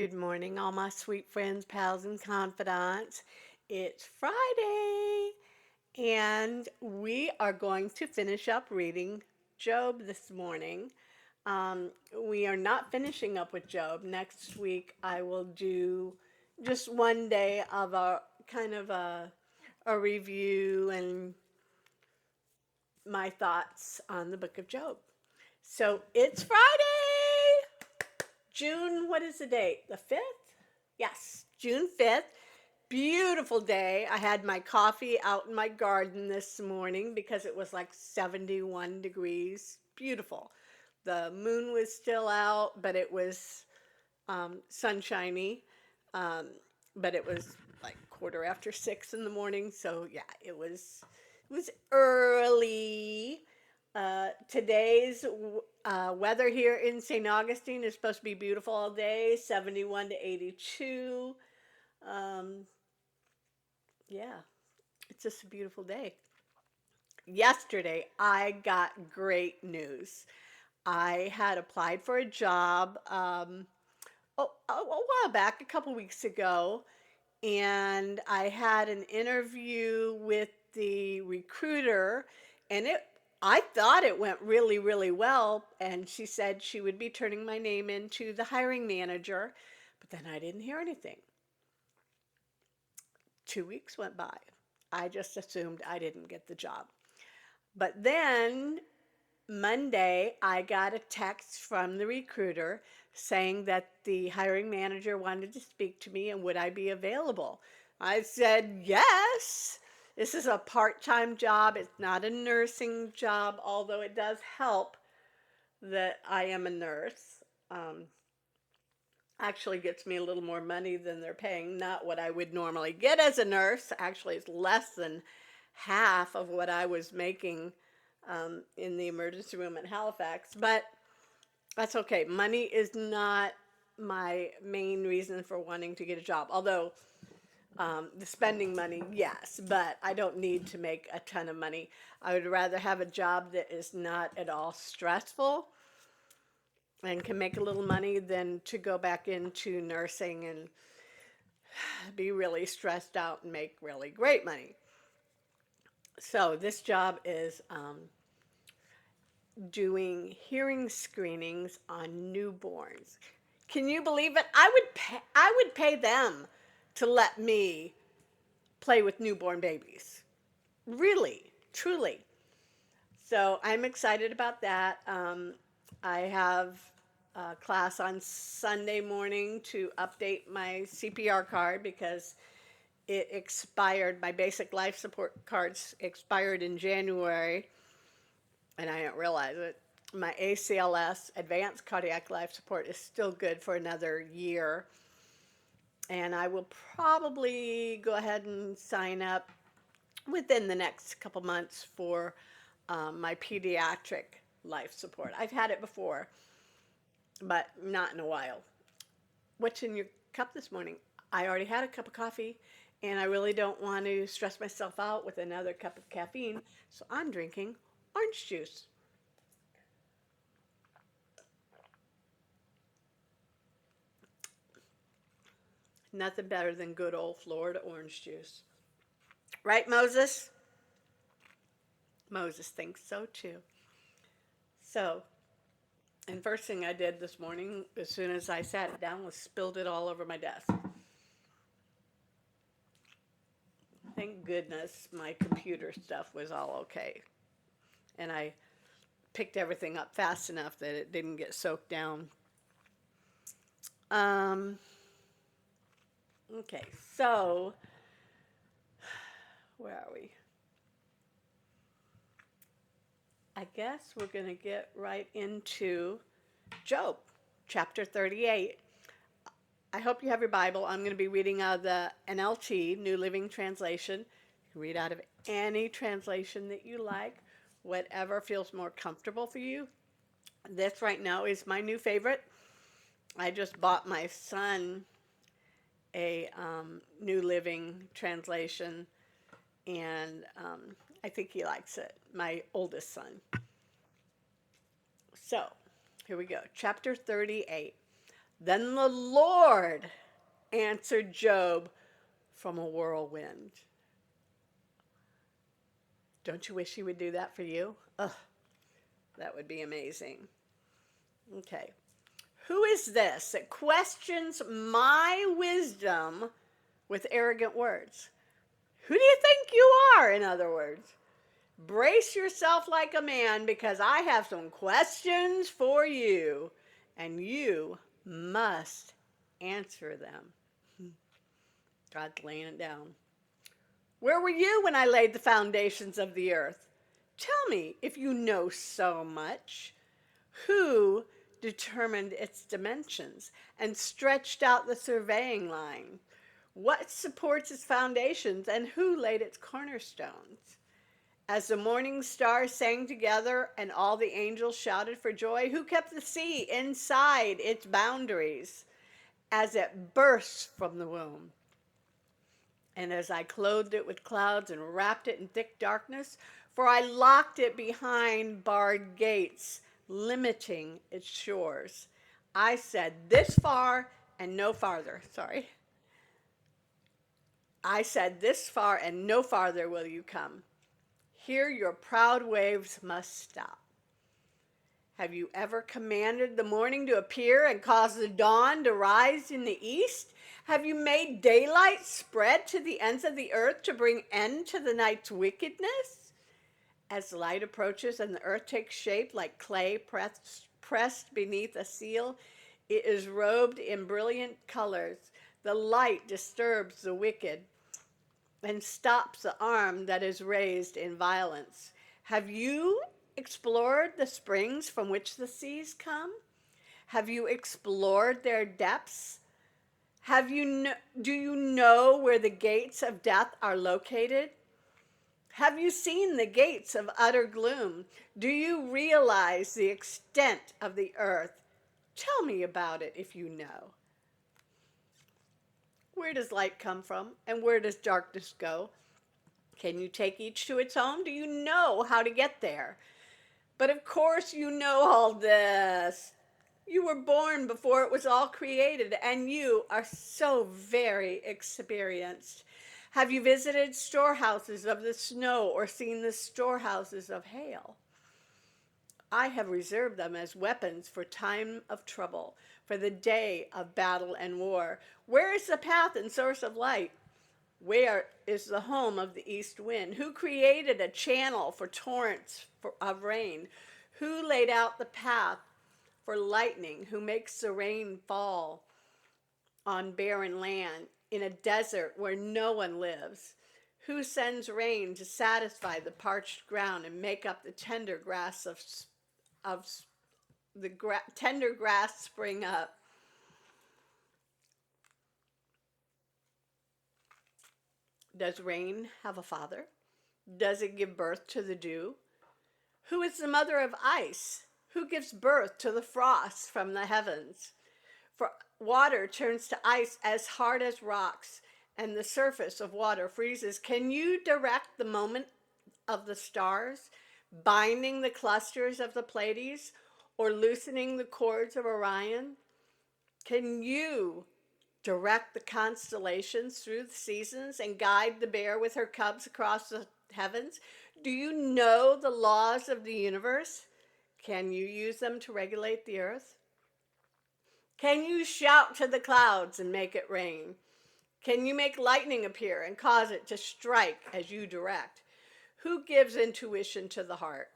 Good morning, all my sweet friends, pals, and confidants. It's Friday, and we are going to finish up reading Job this morning. We are not finishing up with Job. Next week, I will do just one day of a kind of a review and my thoughts on the book of Job. So it's Friday! June, what is the date? The 5th? Yes, June 5th. Beautiful day. I had my coffee out in my garden this morning because it was like 71 degrees. Beautiful. The moon was still out, but it was sunshiny. Um, but it was like quarter after 6 in the morning. So yeah, it was early. Today's weather here in St. Augustine is supposed to be beautiful all day, 71 to 82. Um, yeah, it's just a beautiful day. Yesterday, I got great news. I had applied for a job a while back, a couple weeks ago, and I had an interview with the recruiter, and it I thought it went really, really well, and she said she would be turning my name in to the hiring manager, but then I didn't hear anything. 2 weeks went by. I just assumed I didn't get the job. But then Monday, I got a text from the recruiter saying that the hiring manager wanted to speak to me and would I be available. I said, yes. This is a part time job. It's not a nursing job, although it does help that I am a nurse. Um, Actually gets me a little more money than they're paying, not what I would normally get as a nurse. Actually, it's less than half of what I was making in the emergency room at Halifax. But that's okay. Money is not my main reason for wanting to get a job. Although the spending money, yes, but I don't need to make a ton of money. I would rather have a job that is not at all stressful and can make a little money than to go back into nursing and be really stressed out and make really great money. So this job is doing hearing screenings on newborns. Can you believe it? I would pay them to let me play with newborn babies. Really, truly. So I'm excited about that. I have a class on Sunday morning to update my CPR card because it expired. My basic life support cards expired in January, and I didn't realize it. My ACLS, Advanced Cardiac Life Support, is still good for another year. And I will probably go ahead and sign up within the next couple months for my pediatric life support. I've had it before, but not in a while. What's in your cup this morning? I already had a cup of coffee, and I really don't want to stress myself out with another cup of caffeine, so I'm drinking orange juice. Nothing better than good old Florida orange juice. Right, Moses? Moses thinks so too. So, and first thing I did this morning, as soon as I sat down, was spilled it all over my desk. Thank goodness my computer stuff was all okay. And I picked everything up fast enough that it didn't get soaked down. Um, okay, so where are we? I guess we're going to get right into Job, chapter 38. I hope you have your Bible. I'm going to be reading out of the NLT, New Living Translation. You can read out of any translation that you like, whatever feels more comfortable for you. This right now is my new favorite. I just bought my son a New Living Translation, and I think he likes it, my oldest son. So, here we go. Chapter 38. Then the Lord answered Job from a whirlwind. Don't you wish he would do that for you? Ugh, that would be amazing. Okay. Who is this that questions my wisdom with arrogant words? Who do you think you are, in other words? Brace yourself like a man because I have some questions for you, and you must answer them. God's laying it down. Where were you when I laid the foundations of the earth? Tell me if you know so much. Who determined its dimensions and stretched out the surveying line? What supports its foundations and who laid its cornerstones? As the morning stars sang together and all the angels shouted for joy, who kept the sea inside its boundaries as it burst from the womb? And as I clothed it with clouds and wrapped it in thick darkness, for I locked it behind barred gates, limiting its shores. I said, this far and no farther. Sorry. I said, this far and no farther will you come. Here your proud waves must stop. Have you ever commanded the morning to appear and caused the dawn to rise in the east? Have you made daylight spread to the ends of the earth to bring end to the night's wickedness? As light approaches and the earth takes shape like clay pressed beneath a seal, it is robed in brilliant colors. The light disturbs the wicked and stops the arm that is raised in violence. Have you explored the springs from which the seas come? Have you explored their depths? Do you know where the gates of death are located? Have you seen the gates of utter gloom? Do you realize the extent of the earth? Tell me about it if you know. Where does light come from and where does darkness go? Can you take each to its home? Do you know how to get there? But of course you know all this. You were born before it was all created, and you are so very experienced. Have you visited storehouses of the snow or seen the storehouses of hail? I have reserved them as weapons for time of trouble, for the day of battle and war. Where is the path and source of light? Where is the home of the east wind? Who created a channel for torrents of rain? Who laid out the path for lightning? Who makes the rain fall on barren land, in a desert where no one lives? Who sends rain to satisfy the parched ground and make up the tender grass tender grass spring up? Does rain have a father? Does it give birth to the dew? Who is the mother of ice? Who gives birth to the frost from the heavens? For water turns to ice as hard as rocks, and the surface of water freezes. Can you direct the moment of the stars, binding the clusters of the Pleiades, or loosening the cords of Orion? Can you direct the constellations through the seasons and guide the bear with her cubs across the heavens? Do you know the laws of the universe? Can you use them to regulate the earth? Can you shout to the clouds and make it rain? Can you make lightning appear and cause it to strike as you direct? Who gives intuition to the heart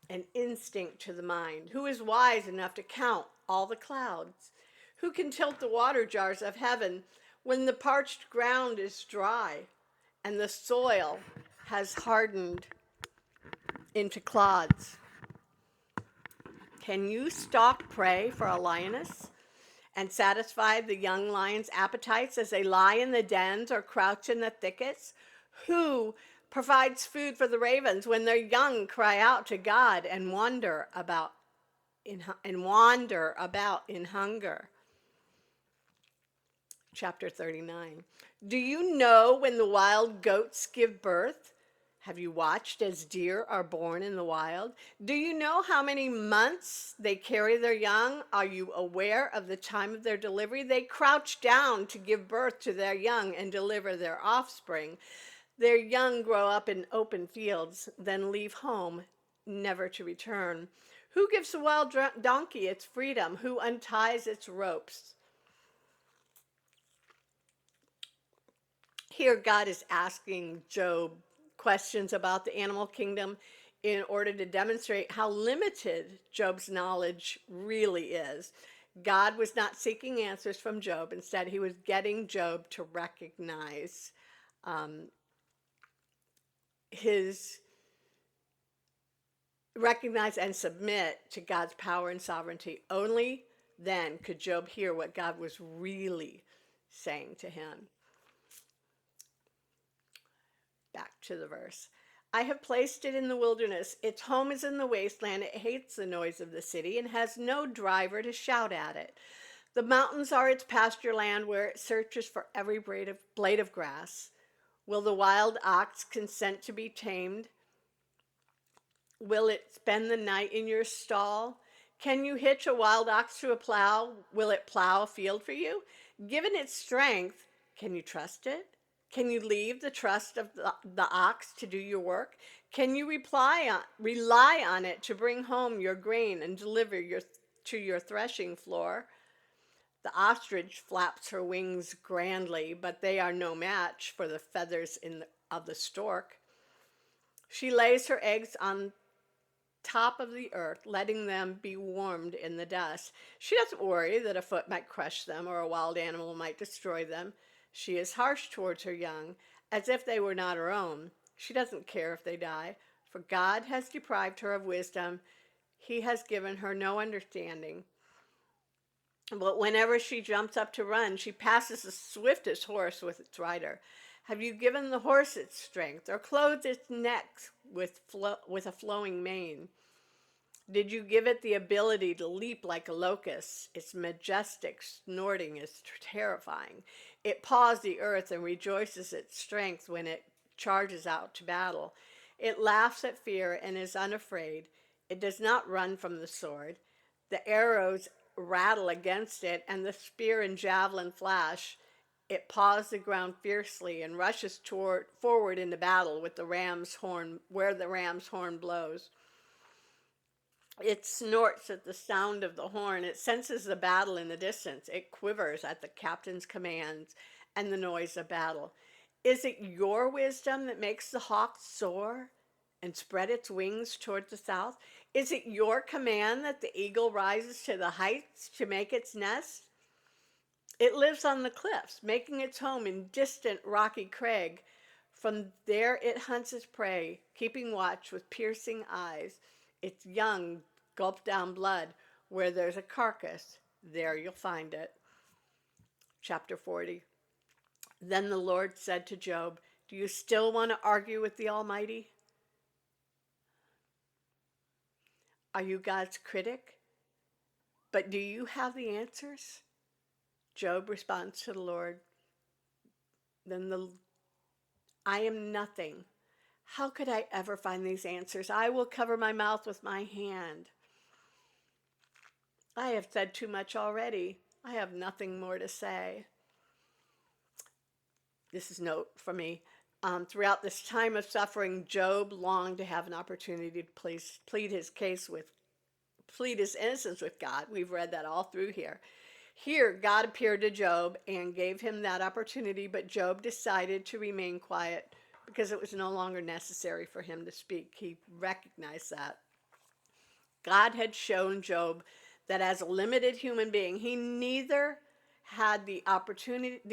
and instinct to the mind? Who is wise enough to count all the clouds? Who can tilt the water jars of heaven when the parched ground is dry and the soil has hardened into clods? Can you stalk prey for a lioness and satisfy the young lion's appetites as they lie in the dens or crouch in the thickets? Who provides food for the ravens when their young cry out to God and wander about in hunger? Chapter 39. Do you know when the wild goats give birth? Have you watched as deer are born in the wild? Do you know how many months they carry their young? Are you aware of the time of their delivery? They crouch down to give birth to their young and deliver their offspring. Their young grow up in open fields, then leave home, never to return. Who gives a wild donkey its freedom? Who unties its ropes? Here, God is asking Job questions about the animal kingdom in order to demonstrate how limited Job's knowledge really is. God was not seeking answers from Job. Instead, he was getting Job to um, his recognize and submit to God's power and sovereignty. Only then could Job hear what God was really saying to him. Back to the verse. I have placed it in the wilderness. Its home is in the wasteland. It hates the noise of the city and has no driver to shout at it. The mountains are its pasture land where it searches for every blade of grass. Will the wild ox consent to be tamed? Will it spend the night in your stall? Can you hitch a wild ox to a plow? Will it plow a field for you? Given its strength, can you trust it? Can you leave the trust of the ox to do your work? Can you rely on it to bring home your grain and deliver to your threshing floor? The ostrich flaps her wings grandly, but they are no match for the feathers of the stork. She lays her eggs on top of the earth, letting them be warmed in the dust. She doesn't worry that a foot might crush them or a wild animal might destroy them. She is harsh towards her young, as if they were not her own. She doesn't care if they die, for God has deprived her of wisdom. He has given her no understanding. But whenever she jumps up to run, she passes the swiftest horse with its rider. Have you given the horse its strength, or clothed its neck with a flowing mane? Did you give it the ability to leap like a locust? Its majestic snorting is terrifying. It paws the earth and rejoices its strength when it charges out to battle. It laughs at fear and is unafraid. It does not run from the sword. The arrows rattle against it, and the spear and javelin flash. It paws the ground fiercely and rushes forward into battle with the ram's horn, where the ram's horn blows. It snorts at the sound of the horn. It senses the battle in the distance. It quivers at the captain's commands and the noise of battle. Is it your wisdom that makes the hawk soar and spread its wings toward the south? Is it your command that the eagle rises to the heights to make its nest? It lives on the cliffs, making its home in distant rocky crag. From there it hunts its prey, keeping watch with piercing eyes. Its young gulp down blood. Where there's a carcass, there you'll find it. Chapter 40. Then the Lord said to Job, do you still want to argue with the Almighty? Are you God's critic? But do you have the answers? Job responds to the Lord, I am nothing. How could I ever find these answers? I will cover my mouth with my hand. I have said too much already. I have nothing more to say. This is a note for me. Throughout this time of suffering, Job longed to have an opportunity to plead his innocence with God. We've read that all through here. Here, God appeared to Job and gave him that opportunity, but Job decided to remain quiet because it was no longer necessary for him to speak. He recognized that. God had shown Job that as a limited human being, he neither had the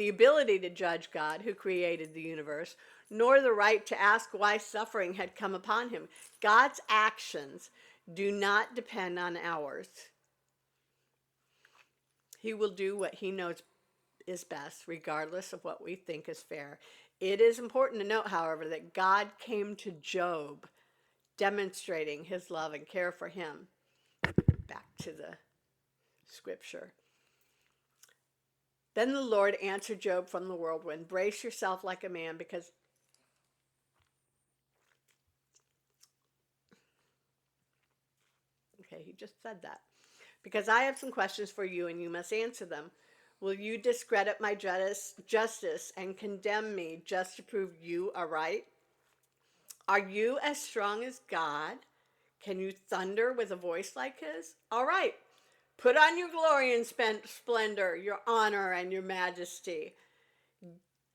ability to judge God, who created the universe, nor the right to ask why suffering had come upon him. God's actions do not depend on ours. He will do what he knows is best, regardless of what we think is fair. It is important to note, however, that God came to Job demonstrating his love and care for him. Back to the scripture. Then the Lord answered Job from the whirlwind, brace yourself like a man, because Okay, he just said that. Because I have some questions for you and you must answer them. Will you discredit my justice and condemn me just to prove you are right? Are you as strong as God? Can you thunder with a voice like his? All right, put on your glory and splendor, your honor and your majesty.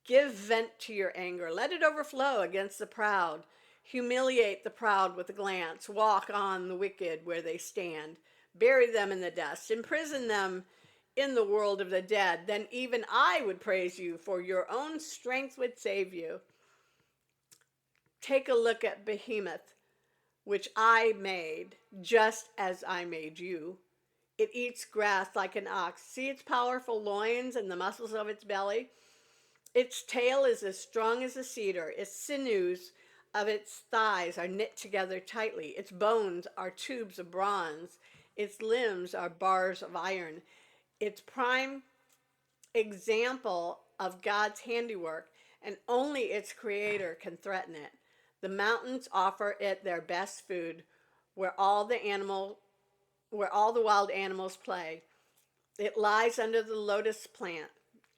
Give vent to your anger. Let it overflow against the proud. Humiliate the proud with a glance. Walk on the wicked where they stand. Bury them in the dust. Imprison them in the world of the dead. Then even I would praise you, for your own strength would save you. Take a look at Behemoth, which I made, just as I made you. It eats grass like an ox. See its powerful loins and the muscles of its belly? Its tail is as strong as a cedar. Its sinews of its thighs are knit together tightly. Its bones are tubes of bronze. Its limbs are bars of iron. Its prime example of God's handiwork, and only its creator can threaten it. The mountains offer it their best food, where all the wild animals play. It lies under the lotus plant,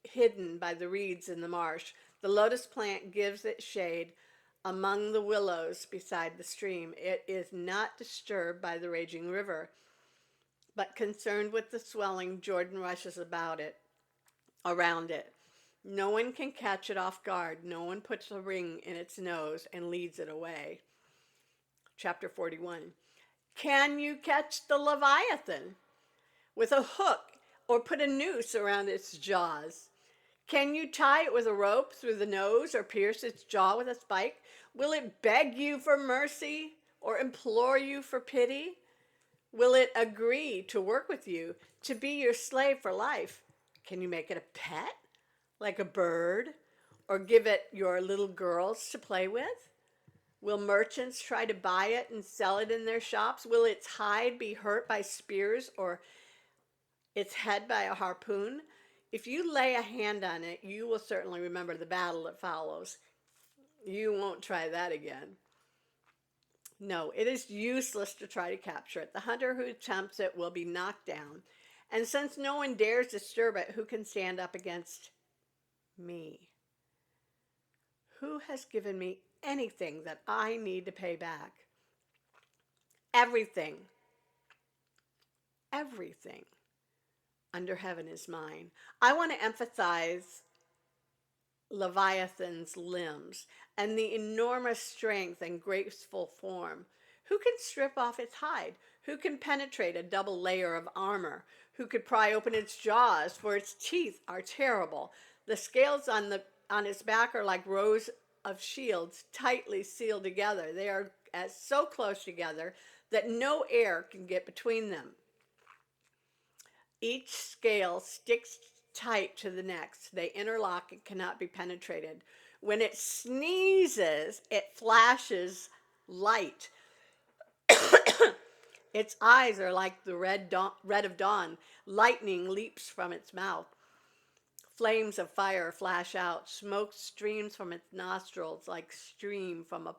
hidden by the reeds in the marsh. The lotus plant gives it shade among the willows beside the stream. It is not disturbed by the raging river, but concerned with the swelling Jordan rushes around it. No one can catch it off guard. No one puts a ring in its nose and leads it away. Chapter 41. Can you catch the Leviathan with a hook or put a noose around its jaws? Can you tie it with a rope through the nose or pierce its jaw with a spike? Will it beg you for mercy or implore you for pity? Will it agree to work with you, to be your slave for life? Can you make it a pet, like a bird, or give it your little girls to play with? Will merchants try to buy it and sell it in their shops? Will its hide be hurt by spears or its head by a harpoon? If you lay a hand on it, you will certainly remember the battle that follows. You won't try that again. No, it is useless to try to capture it. The hunter who attempts it will be knocked down. And since no one dares disturb it, who can stand up against me? Who has given me anything that I need to pay back? Everything, everything under heaven is mine. I want to emphasize Leviathan's limbs and the enormous strength and graceful form. Who can strip off its hide? Who can penetrate a double layer of armor? Who could pry open its jaws, for its teeth are terrible. The scales on its back are like rows of shields tightly sealed together. They are so close together that no air can get between them. Each scale sticks tight to the next. They interlock and cannot be penetrated. When it sneezes, it flashes light. Its eyes are like the red of dawn. Lightning leaps from its mouth. Flames of fire flash out. Smoke streams from its nostrils like steam from a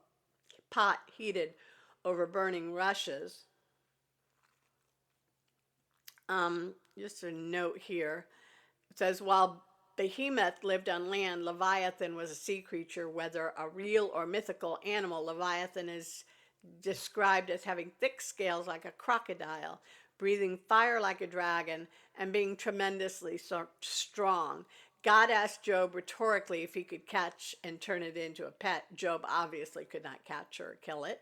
pot heated over burning rushes. Just a note here. It says, while Behemoth lived on land, Leviathan was a sea creature. Whether a real or mythical animal, Leviathan is described as having thick scales like a crocodile, breathing fire like a dragon, and being tremendously strong. God asked Job rhetorically if he could catch and turn it into a pet. Job obviously could not catch or kill it.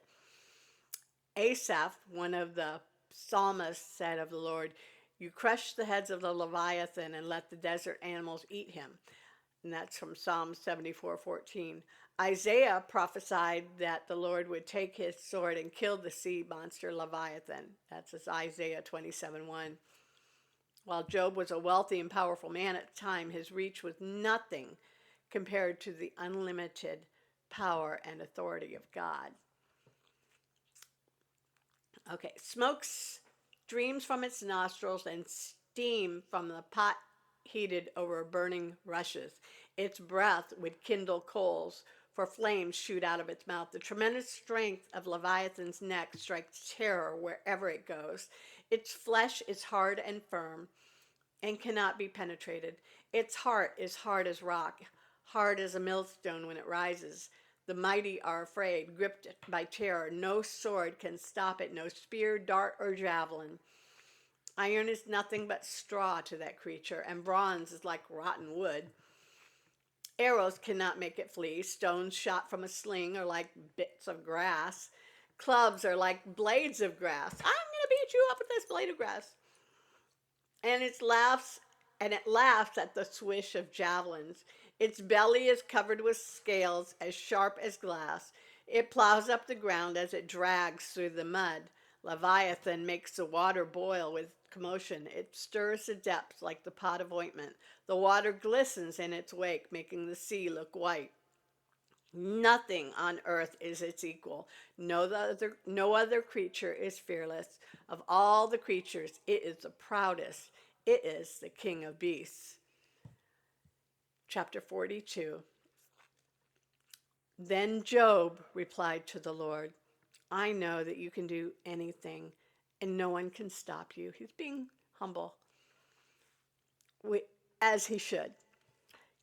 Asaph, one of the psalmists, said of the Lord, "You crush the heads of the Leviathan and let the desert animals eat him." And that's from Psalm 74:14. Isaiah prophesied that the Lord would take his sword and kill the sea monster Leviathan. That's Isaiah 27:1. While Job was a wealthy and powerful man at the time, his reach was nothing compared to the unlimited power and authority of God. Okay, smoke streams from its nostrils and steam from the pot heated over burning rushes. Its breath would kindle coals. for flames shoot out of its mouth. The tremendous strength of Leviathan's neck strikes terror wherever it goes. Its flesh is hard and firm and cannot be penetrated. Its heart is hard as rock, hard as a millstone when it rises. The mighty are afraid, gripped by terror. No sword can stop it, no spear, dart, or javelin. Iron is nothing but straw to that creature, and bronze is like rotten wood. Arrows cannot make it flee. Stones shot from a sling are like bits of grass. Clubs are like blades of grass. I'm going to beat you up with this blade of grass. And it laughs at the swish of javelins. Its belly is covered with scales as sharp as glass. It plows up the ground as it drags through the mud. Leviathan makes the water boil with commotion. It stirs the depths like the pot of ointment. The water glistens in its wake, making the sea look white. Nothing on earth is its equal. No other creature is fearless. Of all the creatures, it is the proudest. It is the king of beasts. Chapter 42. Then Job replied to the Lord, I know that you can do anything and no one can stop you. He's being humble, as he should.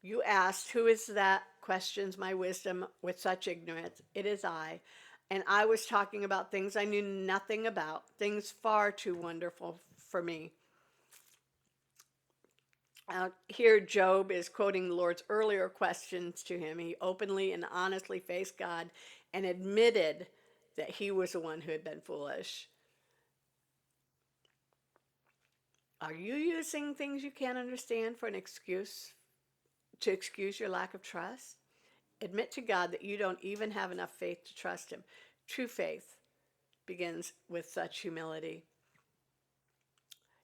You asked, who is that questions my wisdom with such ignorance? It is I. And I was talking about things I knew nothing about, things far too wonderful for me. Here, Job is quoting the Lord's earlier questions to him. He openly and honestly faced God and admitted that he was the one who had been foolish. Are you using things you can't understand for an excuse to excuse your lack of trust? Admit to God that you don't even have enough faith to trust him. True faith begins with such humility.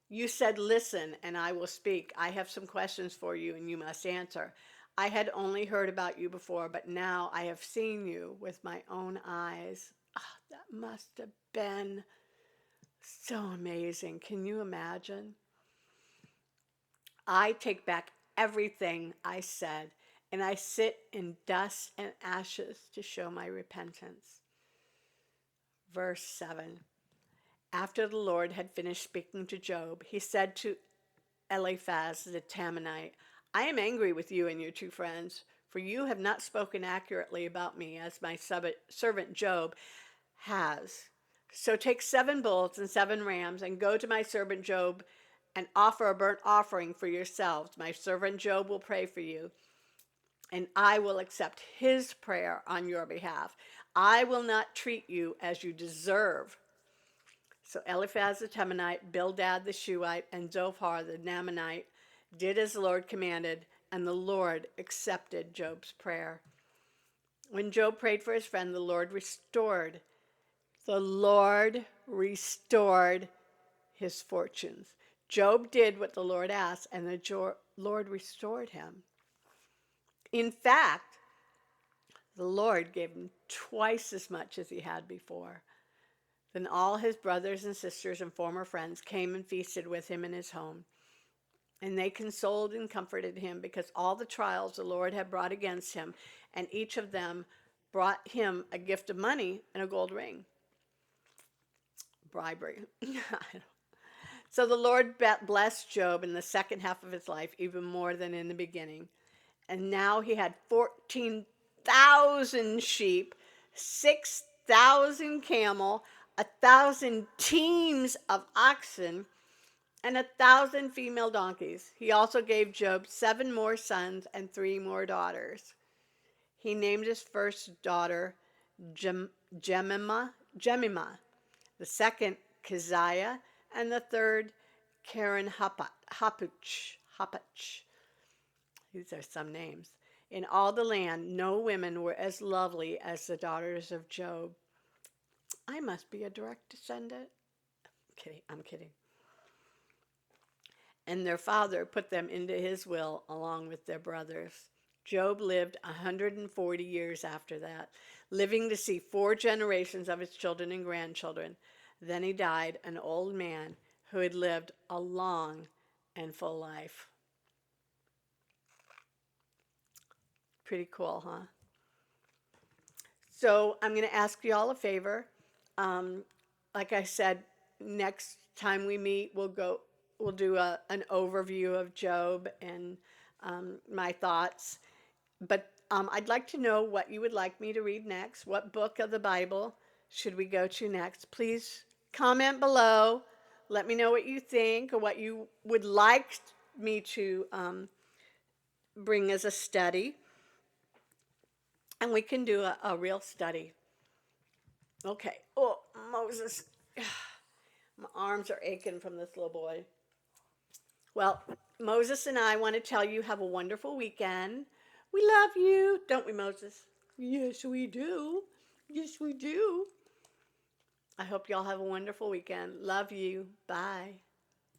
You said, listen, and I will speak. I have some questions for you, and you must answer. I had only heard about you before, but now I have seen you with my own eyes. Oh, that must have been so amazing. Can you imagine? I take back everything I said, and I sit in dust and ashes to show my repentance. Verse 7. After the Lord had finished speaking to Job, he said to Eliphaz the Temanite, I am angry with you and your two friends, for you have not spoken accurately about me as my servant Job has. So take 7 bulls and 7 rams and go to my servant Job and offer a burnt offering for yourselves. My servant Job will pray for you, and I will accept his prayer on your behalf. I will not treat you as you deserve. So Eliphaz the Temanite, Bildad the Shuhite, and Zophar the Naamanite did as the Lord commanded, and the Lord accepted Job's prayer. When Job prayed for his friend, the Lord restored his fortunes. Job did what the Lord asked, and the Lord restored him. In fact, the Lord gave him twice as much as he had before. Then all his brothers and sisters and former friends came and feasted with him in his home. And they consoled and comforted him because all the trials the Lord had brought against him, and each of them brought him a gift of money and a gold ring. Bribery. So the Lord blessed Job in the second half of his life even more than in the beginning. And now he had 14,000 sheep, 6,000 camel, 1,000 teams of oxen, and 1,000 female donkeys. He also gave Job 7 more sons and 3 more daughters. He named his first daughter Jemima, the second Keziah, and the third Karen Hapuch. These are some names. In all the land, no women were as lovely as the daughters of Job. I must be a direct descendant. I'm kidding. And their father put them into his will along with their brothers. Job lived 140 years after that, living to see 4 generations of his children and grandchildren. Then he died, an old man who had lived a long and full life. Pretty cool, huh? So I'm going to ask you all a favor. Um, like I said, next time we meet, we'll do an overview of Job and my thoughts. But I'd like to know what you would like me to read next. What book of the Bible should we go to next? Please comment below. Let me know what you think or what you would like me to bring as a study. And we can do a real study. Okay. Oh, Moses. My arms are aching from this little boy. Well, Moses and I want to tell you have a wonderful weekend. We love you, don't we, Moses? Yes, we do. Yes, we do. I hope y'all have a wonderful weekend. Love you. Bye.